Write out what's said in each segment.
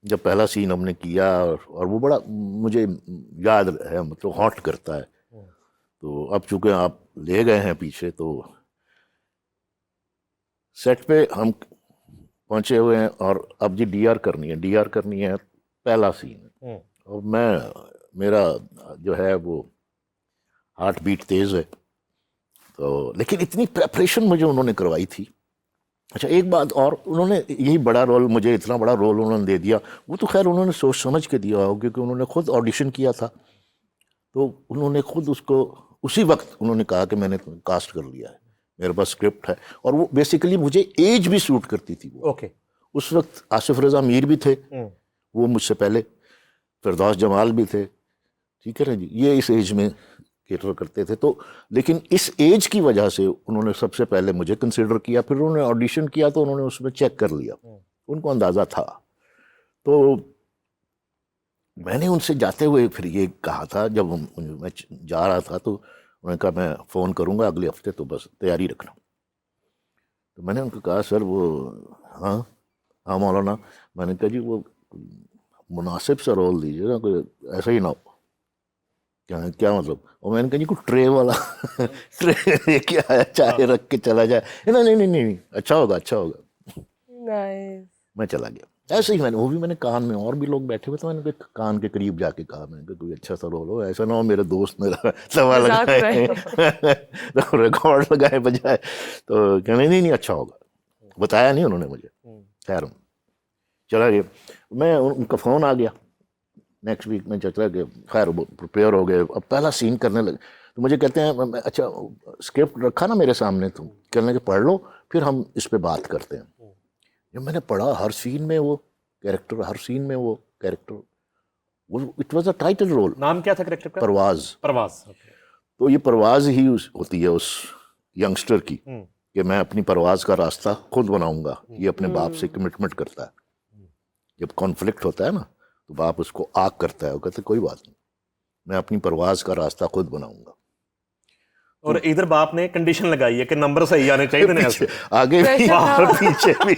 جب پہلا سین ہم نے کیا اور وہ بڑا مجھے یاد ہے، مطلب ہانٹ کرتا ہے. تو اب چونکہ آپ لے گئے ہیں پیچھے، تو سیٹ پہ ہم پہنچے ہوئے ہیں اور اب جی ڈی آر کرنی ہے پہلا سین. اور میرا جو ہے وہ ہارٹ بیٹ تیز ہے، تو لیکن اتنی پریپریشن مجھے انہوں نے کروائی تھی. اچھا ایک بات اور، انہوں نے یہی بڑا رول، مجھے اتنا بڑا رول انہوں نے دے دیا. وہ تو خیر انہوں نے سوچ سمجھ کے دیا ہو، کیونکہ انہوں نے خود آڈیشن کیا تھا، تو انہوں نے خود اس کو اسی وقت انہوں نے کہا کہ میں نے کاسٹ کر لیا ہے، میرے پاس اسکرپٹ ہے. اور وہ بیسیکلی مجھے ایج بھی سوٹ کرتی تھی. وہ اس وقت آصف رضا میر بھی تھے، وہ مجھ سے پہلے، فردوس جمال بھی تھے، ٹھیک ہے نا جی، یہ اس ایج میں کیٹر کرتے تھے. تو لیکن اس ایج کی وجہ سے انہوں نے سب سے پہلے مجھے کنسیڈر کیا، پھر انہوں نے آڈیشن کیا تو انہوں نے اس میں چیک کر لیا، ان کو اندازہ تھا. تو میں نے ان سے جاتے ہوئے پھر یہ کہا تھا، جب میں جا رہا تھا تو انہوں نے کہا میں فون کروں گا اگلے ہفتے، تو بس تیاری رکھنا. تو میں نے ان کو کہا سر وہ ہاں مولانا، میں نے کہا جی وہ مناسب سا رول دیجیے نا، کوئی ایسا ہی نہ ہو. کیا مطلب؟ اور میں نے کہا جی کوئی ٹرے والا ٹرے لے کے آیا، چائے رکھ کے چلا جائے. نہیں اچھا ہوگا. میں چلا گیا ایسے ہی. میں نے کان میں، اور بھی لوگ بیٹھے ہوئے، تو میں نے کان کے قریب جا کے کہا، میں نے کہا کوئی اچھا سا رول ہو، ایسا نہ ہو میرے دوست میرا سوال لگائے ریکارڈ لگائے بجائے. تو کہنے نہیں اچھا ہوگا. بتایا نہیں انہوں نے مجھے. خیر چلا گیا. میں ان کا فون آ گیا نیکسٹ ویک میں، چلا کہ خیر وہ پریپیئر ہو گئے، اب پہلا سین کرنے لگے. تو مجھے کہتے ہیں اچھا اسکرپٹ رکھا نا میرے سامنے، تو کہنے کہ پڑھ لو پھر ہم اس پہ بات کرتے ہیں. جب میں نے پڑھا، ہر سین میں وہ character, it was a title role. نام کیا تھا کریکٹر کا؟ پرواز. تو یہ پرواز ہی ہوتی ہے اس ینگسٹر کی، کہ میں اپنی پرواز کا راستہ خود بناؤں گا. یہ اپنے باپ سے کمٹمنٹ کرتا ہے. جب کانفلکٹ ہوتا ہے نا، تو باپ اس کو آگ کرتا ہے، وہ کہتے کوئی بات نہیں، میں اپنی پرواز کا راستہ خود بناؤں گا. اور ادھر باپ نے کنڈیشن لگائی ہے کہ نمبر صحیح آنے چاہیے، آگے بھی اور پیچھے بھی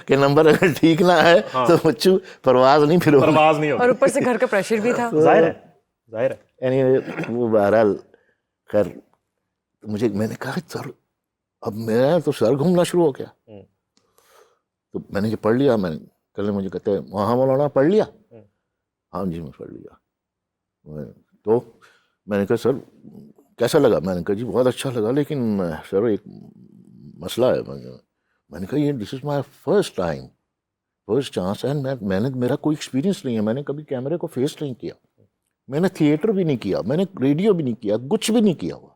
کہ نمبر اگر ٹھیک نہ ہے تو بچوں پرواز نہیں، پھر پرواز نہیں ہوگی، اور اوپر سے گھر کا پریشر بھی تھا. ظاہر ہے. وہ بہرحال خیر میں نے کہا سر اب میرا تو سر گھومنا شروع ہو گیا. تو میں نے یہ پڑھ لیا. میں نے کل مجھے کہتے ہیں وہاں مولانا پڑھ لیا؟ ہاں جی میں پڑھ لیا. تو میں نے کہا سر کیسا لگا؟ میں نے کہا جی بہت اچھا لگا، لیکن سر ایک مسئلہ ہے. میں نے کہا یہ دس از مائی فرسٹ چانس اینڈ میرا کوئی ایکسپیرینس نہیں ہے، میں نے کبھی کیمرے کو فیس نہیں کیا، میں نے تھیٹر بھی نہیں کیا، میں نے ریڈیو بھی نہیں کیا، کچھ بھی نہیں کیا ہوا،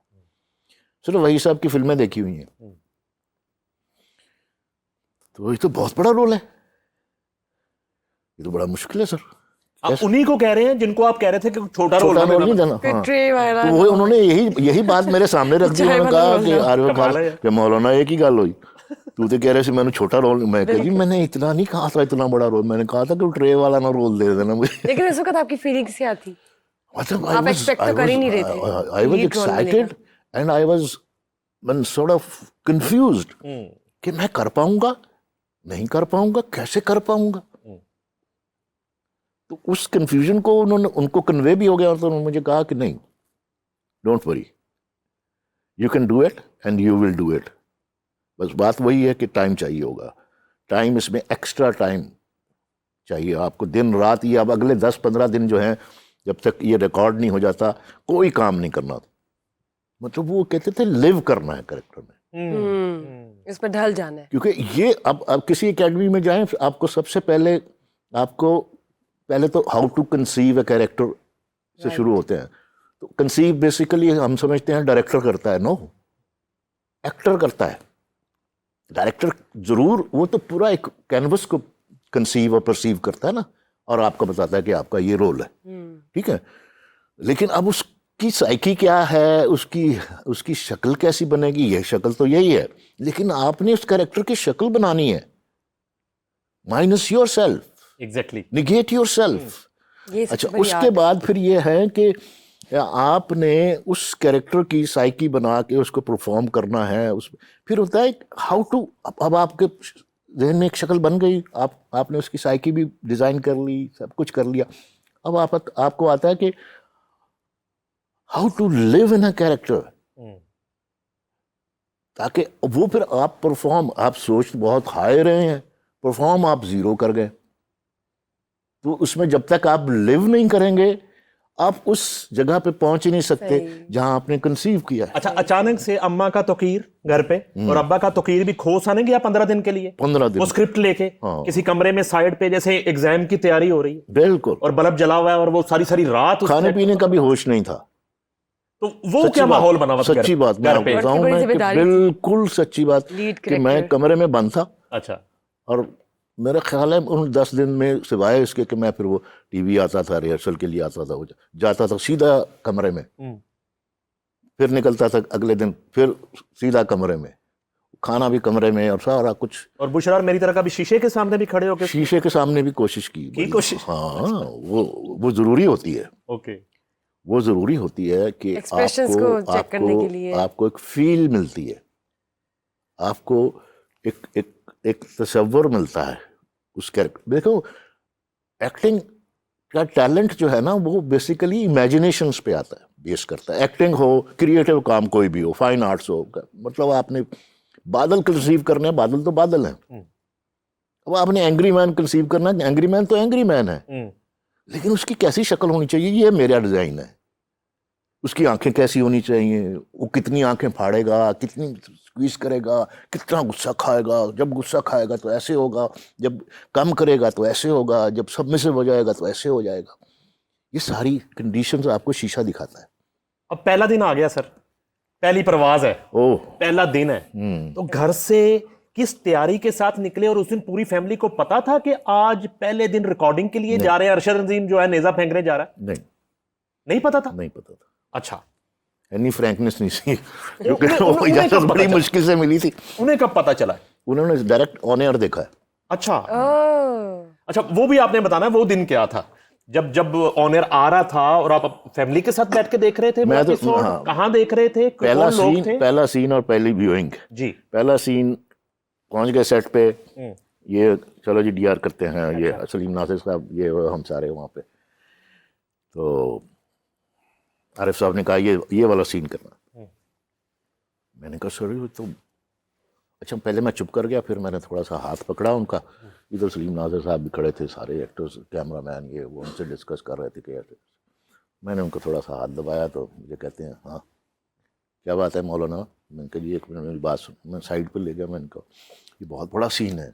صرف وحی صاحب کی فلمیں دیکھی ہوئی ہیں. تو یہ تو بہت بڑا رول ہے، یہ تو بڑا مشکل ہے سر. آپ انہی کو کہہ رہے ہیں جن کو آپ کہہ رہے تھے کہ چھوٹا رول نہیں دینا. تو وہ انہوں نے یہی بات میرے سامنے رکھ دی. انہوں نے کہا کہ عارف خان کہ مولانا ایک ہی گل ہوئی، تو کہہ رہے سے میں نے چھوٹا رول. میں کہا جی میں نے اتنا نہیں کہا تھا اتنا بڑا رول، میں نے کہا تھا کہ ٹرے والا نہ رول دے دینا مجھے. لیکن اس وقت آپ کی فیلنگز کیا تھی؟ مطلب آپ ایکسپیکٹ تو کر ہی نہیں رہے تھے. I was excited and I was sort of confused کہ میں کر پاؤں گا نہیں کر پاؤں گا، کیسے کر پاؤں گا. تو اس کنفیوژن کو ان کو کنوے بھی ہو گیا، اور تو انہوں نے مجھے کہا کہ نہیں don't worry, you can do it and you will do it. بس بات وہی ہے کہ ٹائم چاہیے ہوگا، ٹائم اس میں ایکسٹرا ٹائم چاہیے آپ کو، دن رات. یہ اب اگلے 10-15 دن جو ہیں جب تک یہ ریکارڈ نہیں ہو جاتا کوئی کام نہیں کرنا. مطلب وہ کہتے تھے لیو کرنا ہے کریکٹر میں، اس پہ ڈھل جانا ہے. کیونکہ یہ اب کسی اکیڈمی میں جائیں آپ کو سب سے پہلے تو how to conceive a character سے شروع ہوتے ہیں. تو کنسیو بیسیکلی ہم سمجھتے ہیں ڈائریکٹر کرتا ہے، نو، ایکٹر کرتا ہے. ڈائریکٹر ضرور وہ تو پورا ایک کینوس کو کنسیو اور پرسیو کرتا ہے نا، اور آپ کو بتاتا ہے کہ آپ کا یہ رول ہے، ٹھیک ہے. لیکن اب اس کی سائیکی کیا ہے، اس کی شکل کیسی بنے گی، یہ شکل تو یہی ہے، لیکن آپ نے اس کیریکٹر کی شکل بنانی ہے. Minus your self, exactly negate your self. اچھا اس کے بعد پھر یہ ہے کہ آپ نے اس کیریکٹر کی سائیکی بنا کے اس کو پرفارم کرنا ہے. پھر ہوتا ہے ہاؤ ٹو، اب آپ کے ذہن میں ایک شکل بن گئی, آپ نے اس کی سائیکی بھی ڈیزائن کر لی, سب کچھ کر لیا. اب آپ کو آتا ہے کہ how to live in a character, تاکہ وہ پھر آپ پرفارم, آپ سوچ بہت ہائی رہے ہیں, پرفارم آپ زیرو کر گئے. تو اس میں جب تک آپ لیو نہیں کریں گے آپ اس جگہ پہ پہنچ ہی نہیں سکتے جہاں آپ نے کنسیو کیا ہے. اچھا, اچانک سے اماں کا توقیر گھر پہ اور ابا کا توقیر بھی کھو سا نہیں گیا 15 دن کے لیے, 15 دن وہ اسکرپٹ لے کے کسی کمرے میں سائڈ پہ جیسے ایگزام کی تیاری ہو رہی ہے, بالکل, اور بلب جلا ہوا ہے اور وہ ساری رات کھانے پینے کا بھی ہوش نہیں تھا. تو وہ کیا ماحول بنا ہوا سچی بات میں آپ کو بتاؤں میں کہ بالکل سچی بات کہ میں کمرے میں بند تھا. اچھا, اور میرا خیال ہے ان 10 دن میں سوائے اس کے کہ میں پھر وہ ٹی وی آتا تھا, ریہرسل کے لیے آتا تھا, جاتا تھا سیدھا کمرے میں, پھر نکلتا تھا اگلے دن پھر سیدھا کمرے میں, کھانا بھی کمرے میں, اور سارا کچھ. اور بشرا میری طرح کا بھی شیشے کے سامنے بھی کھڑے ہو کے شیشے کے سامنے بھی کوشش کی کوشش. ہاں, وہ ضروری ہوتی ہے. اوکے, وہ ضروری ہوتی ہے کہ آپ کو ایک فیل ملتی ہے, آپ کو ایک تصور ملتا ہے اس کیریکٹر. دیکھو ایکٹنگ کا ٹیلنٹ جو ہے نا وہ بیسیکلی امیجنیشنس پہ آتا ہے, بیس کرتا ہے. ایکٹنگ ہو, کریٹو کام کوئی بھی ہو, فائن آرٹس ہو, مطلب آپ نے بادل کنسیو کرنے ہیں, بادل تو بادل ہیں. اب آپ نے اینگری مین کنسیو کرنا ہے, اینگری مین تو اینگری مین ہے, لیکن اس کی کیسی شکل ہونی چاہیے یہ میرا ڈیزائن ہے. اس کی آنکھیں کیسی ہونی چاہیے, وہ کتنی آنکھیں پھاڑے گا, کتنی سکویز کرے گا, کتنا غصہ کھائے گا, جب غصہ کھائے گا تو ایسے ہوگا, جب کم کرے گا تو ایسے ہوگا, جب سبمسو ہو جائے گا تو ایسے ہو جائے گا. یہ ساری کنڈیشنز آپ کو شیشہ دکھاتا ہے. اب پہلا دن آ گیا سر, پہلی پرواز ہے, پہلا دن ہے, تو گھر سے کس تیاری کے ساتھ نکلے, اور اس دن پوری فیملی کو پتا تھا کہ آج پہلے دن ریکارڈنگ کے لیے جا رہے ہیں, ارشد عظیم جو ہے نیزہ پھینکنے جا رہا ہے؟ نہیں پتا تھا. نہیں پتا تھا. اچھا, اینی فرینکنس نہیں سی, کیونکہ وہ اجازت بڑی مشکل سے ملی تھی. انہیں کب پتا چلا؟ انہوں نے ڈائریکٹ آن ایئر دیکھا ہے. اچھا اچھا, وہ بھی آپ نے بتانا ہے وہ دن کیا تھا جب آن ایئر آ رہا تھا, اور آپ فیملی کے ساتھ بیٹھ کے دیکھ رہے تھے؟ میں تو کہاں دیکھ رہے تھے, پہلا سین اور پہلی ویوئنگ. جی, پہلا سین پہنچ گئے سیٹ پہ, یہ چلو جی ڈی آر کرتے ہیں, یہ سلیم ناصر صاحب, یہ ہم سارے وہاں پہ. تو عارف صاحب نے کہا یہ والا سین کرنا. میں نے کہا سر تو اچھا. پہلے میں چپ کر گیا, پھر میں نے تھوڑا سا ہاتھ پکڑا ان کا. ادھر سلیم ناصر صاحب بھی کھڑے تھے, سارے ایکٹرز, کیمرہ مین, یہ وہ ان سے ڈسکس کر رہے تھے کہ میں نے ان کو تھوڑا سا ہاتھ دبایا تو مجھے کہتے ہیں ہاں کیا بات ہے مولانا. میں نے کہا جی ایک منٹ میری بات سن. میں سائڈ پہ لے گیا, میں نے کہا یہ بہت بڑا سین ہے,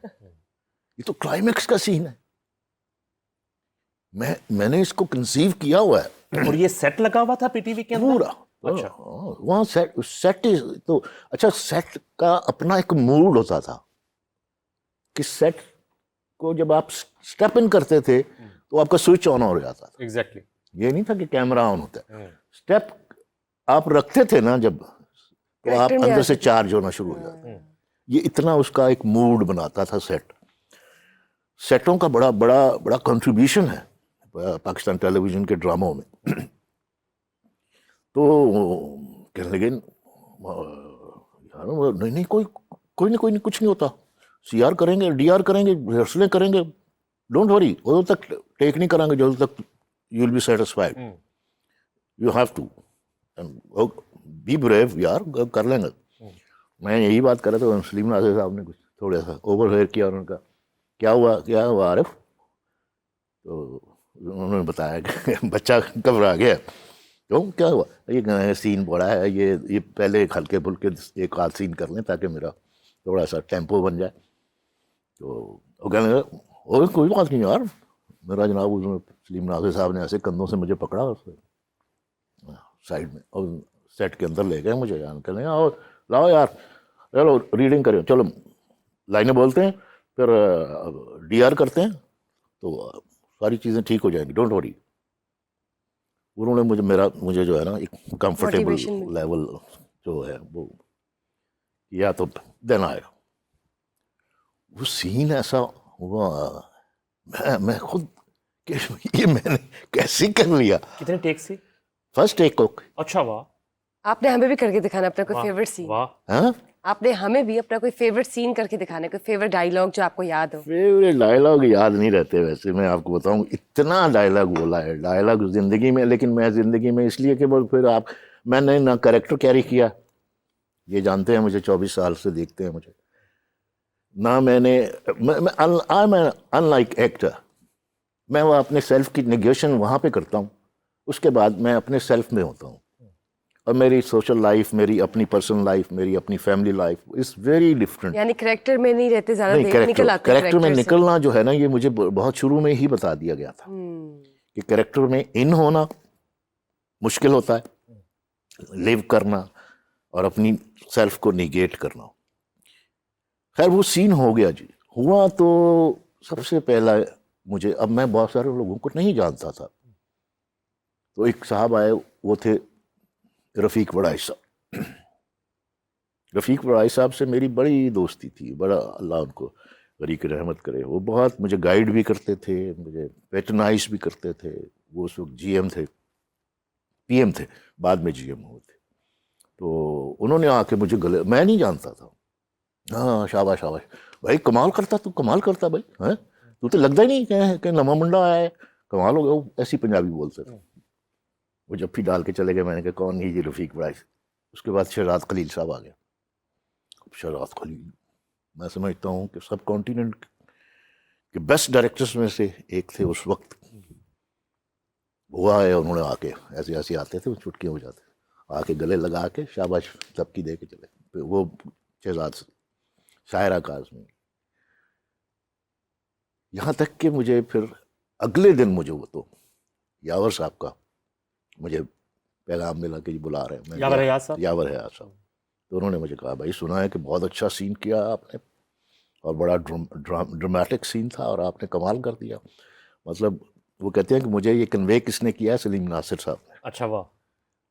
یہ تو کلائمیکس کا سین ہے, میں نے اس کو کنسیو کیا ہوا ہے. اور یہ سیٹ لگا ہوا تھا پی ٹی وی کے اندر پورا. اچھا, وہاں سیٹ تو اچھا, سیٹ کا اپنا ایک موڈ ہوتا تھا کہ سیٹ کو جب آپ سٹیپ ان کرتے تھے تو آپ کا سوئچ آن ہو جاتا تھا. ایگزیکٹلی, یہ نہیں تھا کہ کیمرہ آن ہوتا ہے. سٹیپ آپ رکھتے تھے نا جب, تو آپ اندر سے چارج ہونا شروع ہو جاتا. یہ اتنا اس کا ایک موڈ بناتا تھا سیٹ. سیٹوں کا بڑا بڑا بڑا کنٹریبیوشن ہے پاکستان ٹیلی ویژن کے ڈراموں میں. تو کہنے لگے نہیں کوئی نہیں کچھ نہیں ہوتا, سی آر کریں گے, ڈی آر کریں گے, ریہرسلیں کریں گے, ڈونٹ وری, ادھر تک ٹیک نہیں کریں گے جب تک you will be satisfied, you have to be brave یار, کر لیں گے. میں یہی بات کر رہا تھا, سلیم ناصر صاحب نے کچھ تھوڑا سا اوور ہیئر کیا, انہوں نے کہا کیا ہوا عارف. تو انہوں نے بتایا کہ بچہ گھبرا گیا. تو کیا ہوا, یہ سین بڑا ہے, یہ پہلے ایک ہلکے پھلکے ایک آدھ سین کر لیں تاکہ میرا تھوڑا سا ٹیمپو بن جائے. تو وہ کہنے لگا کوئی بات نہیں یار. میرا جناب سلیم ناصر صاحب نے ایسے کندھوں سے مجھے پکڑا سائڈ میں اور سیٹ کے اندر لے گئے مجھے. کہنے لگا اور لاؤ یار, چلو ریڈنگ کریں, چلو لائنیں بولتے ہیں, پھر ڈی آر کرتے ہیں, تو ساری چیزیں ٹھیک ہو جائیں گی, ڈونٹ وری. انہوں نے مجھے جو ہے نا ایک کمفرٹیبل لیول جو ہے وہ یا تو دین آئے گا. وہ سین ایسا ہوا, میں خود کہ یہ میں نے کیسے کر لیا. کتنے ٹیک سے؟ فرسٹ ٹیک کو. اچھا, واہ. آپ نے ہمیں بھی کر کے دکھانا اپنا کوئی فیورٹ سین. واہ, ہاں آپ نے ہمیں بھی اپنا کوئی فیوریٹ سین کر کے دکھانا ہے, کوئی فیوریٹ ڈائیلاگ جو آپ کو یاد ہو. فیوریٹ ڈائلاگ یاد نہیں رہتے ویسے, میں آپ کو بتاؤں اتنا ڈائلاگ بولا ہے ڈائلاگ زندگی میں, لیکن میں زندگی میں اس لیے کہ وہ پھر میں نے نہ کریکٹر کیری کیا, یہ جانتے ہیں مجھے 24 سال سے دیکھتے ہیں مجھے, نہ میں نے ان لائک ایکٹر, میں وہ اپنے سیلف کی نیگیشن وہاں پہ کرتا ہوں, اس کے بعد میں اپنے سیلف میں ہوتا ہوں, اور میری سوشل لائف, میری اپنی پرسنل لائف, میری اپنی family life is very different. یعنی کریکٹر میں نہیں رہتے زیادہ, نکل آتے کریکٹر میں نکلنا جو ہے نا, یہ مجھے بہت شروع میں ہی بتا دیا گیا تھا کہ کریکٹر میں ان ہونا مشکل ہوتا ہے, لیو کرنا اور اپنی سیلف کو نیگیٹ کرنا. خیر وہ سین ہو گیا جی, ہوا تو سب سے پہلا مجھے, اب میں بہت سارے لوگوں کو نہیں جانتا تھا, تو ایک صاحب آئے, وہ تھے رفیق وڑائی صاحب. رفیق وڑائی صاحب سے میری بڑی دوستی تھی, بڑا اللہ ان کو غریق رحمت کرے, وہ بہت مجھے گائیڈ بھی کرتے تھے, مجھے پیٹرنائز بھی کرتے تھے. وہ اس وقت جی ایم تھے, پی ایم تھے, بعد میں جی ایم ہوئے تھے. تو انہوں نے آ کے مجھے گلے, میں نہیں جانتا تھا, ہاں شاباش شاباش بھائی, کمال کرتا تو, کمال کرتا بھائی, ہاں تو لگتا ہی نہیں کہ نواں منڈا آیا ہے, کمال ہو گیا. وہ ایسی پنجابی بولتے تھے. وہ جب بھی ڈال کے چلے گئے, میں نے کہا کون نہیں جی, رفیق وڑائی. اس کے بعد شہزاد خلیل صاحب آ گیا. شہزاد خلیل میں سمجھتا ہوں کہ سب کانٹیننٹ کے بیسٹ ڈائریکٹرز میں سے ایک تھے اس وقت. وہ آئے, انہوں نے آ کے ایسے ایسے آتے تھے, وہ چٹکیاں ہو جاتے, آ کے گلے لگا کے شاباش تبکی دے کے چلے. پھر وہ شہزاد شاعرہ کاظمی, یہاں تک کہ مجھے پھر اگلے دن مجھے وہ تو یاور صاحب کا مجھے پیغام ملا کہ بلا رہے ہیں. یاور حیات صاحب, یاور حیات صاحب. تو انہوں نے مجھے کہا بھائی سنا ہے کہ بہت اچھا سین کیا آپ نے, اور بڑا ڈرامیٹک سین تھا, اور آپ نے کمال کر دیا. مطلب وہ کہتے ہیں کہ مجھے یہ کنوے کس نے کیا ہے, سلیم ناصر صاحب نے. اچھا واہ,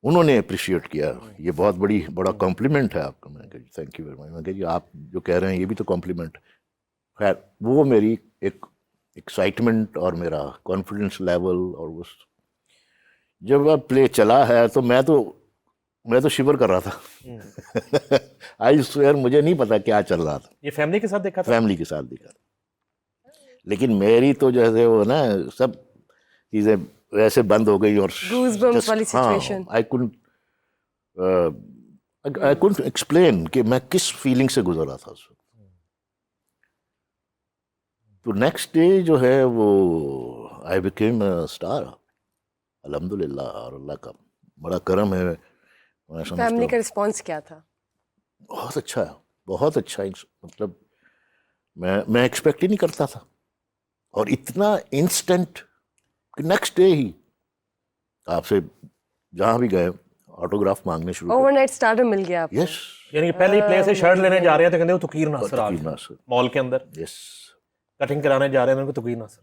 انہوں نے اپریشیٹ کیا, یہ بہت بڑا کمپلیمنٹ ہے آپ کا. میں نے کہا جی تھینک یو ویری مچ. میں کہا جی آپ جو کہہ رہے ہیں یہ بھی تو کمپلیمنٹ. خیر وہ میری ایک ایکسائٹمنٹ اور میرا کانفیڈنس لیول, اور اس جب اب پلے چلا ہے تو میں تو شیور کر رہا تھا. آئی سویئر مجھے نہیں پتا کیا چل رہا تھا. یہ فیملی کے ساتھ دیکھا تھا؟ فیملی کے ساتھ دیکھا تھا, لیکن میری تو جیسے وہ نا سب چیزیں ویسے بند ہو گئی, اور آئی کونٹ ایکسپلین کہ میں کس فیلنگ سے گزر رہا تھا اس وقت. تو نیکسٹ ڈے جو ہے وہ آئی بیکیم اسٹار الحمد للہ, اور اللہ کا بڑا کرم ہے. فیملی کا رسپانس کیا تھا؟ بہت اچھا ہے, بہت اچھا. مطلب میں ایکسپیکٹ ہی نہیں کرتا تھا, اور اتنا انسٹنٹ کہ نیکسٹ ڈے ہی آپ سے جہاں بھی گئے آٹوگراف مانگنے شروع. اوور نائٹ اسٹارڈر مل گیا آپ کو؟ یس, یعنی کہ پہلے ہی پلے سے شرٹ لینے جا رہے تھے, کہتے وہ تقیر ناصر آ گئے ناصر. مال کے اندر, یس, کٹنگ کرانے جا رہے ہیں, ان کو تقیر ناصر.